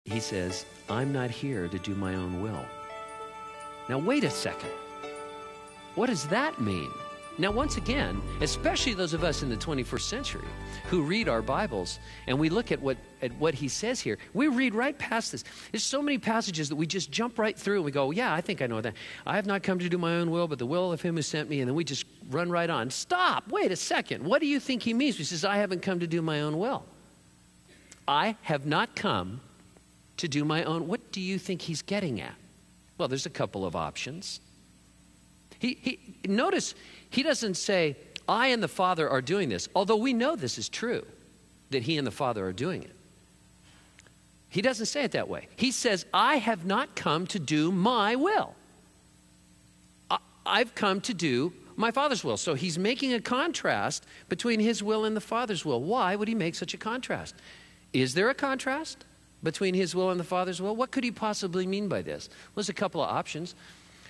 he says, I'm not here to do my own will. Now, wait a second. What does that mean? Now, once again, especially those of us in the 21st century who read our Bibles and we look at what he says here, we read right past this. There's so many passages that we just jump right through and we go, yeah, I think I know that. I have not come to do my own will, but the will of him who sent me. And then we just run right on. Stop. Wait a second. What do you think he means? He says, I haven't come to do my own will. I have not come to do my own. What do you think he's getting at? Well, there's a couple of options. Notice he doesn't say, I and the Father are doing this, although we know this is true, that he and the Father are doing it. He doesn't say it that way. He says, I have not come to do my will. I've come to do my Father's will. So he's making a contrast between his will and the Father's will. Why would he make such a contrast? Is there a contrast between his will and the Father's will? What could he possibly mean by this? Well, there's a couple of options.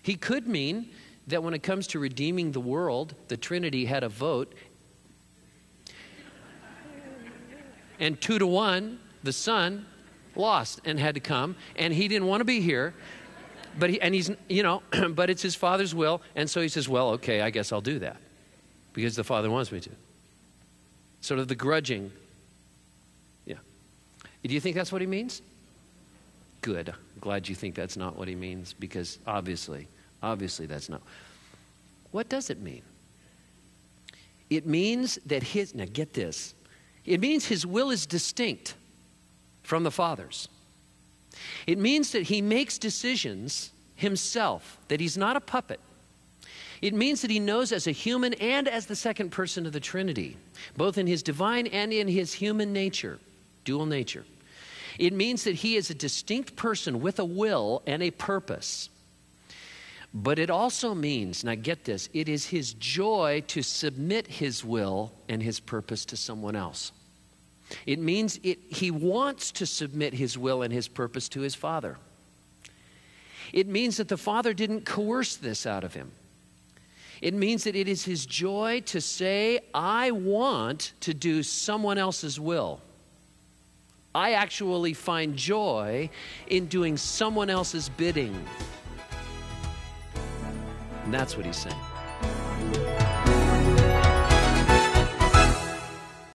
He could mean that when it comes to redeeming the world, the Trinity had a vote. And 2-1, the Son lost and had to come. And he didn't want to be here. But but it's his Father's will. And so he says, well, okay, I guess I'll do that. Because the Father wants me to. Sort of the grudging. Yeah. Do you think that's what he means? Good. I'm glad you think that's not what he means. Because obviously that's not. What does it mean? It means that now get this. It means his will is distinct from the Father's. It means that he makes decisions himself, that he's not a puppet. It means that he knows as a human and as the second person of the Trinity, both in his divine and in his human nature, dual nature. It means that he is a distinct person with a will and a purpose. But it also means, now get this, it is his joy to submit his will and his purpose to someone else. It means he wants to submit his will and his purpose to his Father. It means that the Father didn't coerce this out of him. It means that it is his joy to say, I want to do someone else's will. I actually find joy in doing someone else's bidding. And that's what he's saying.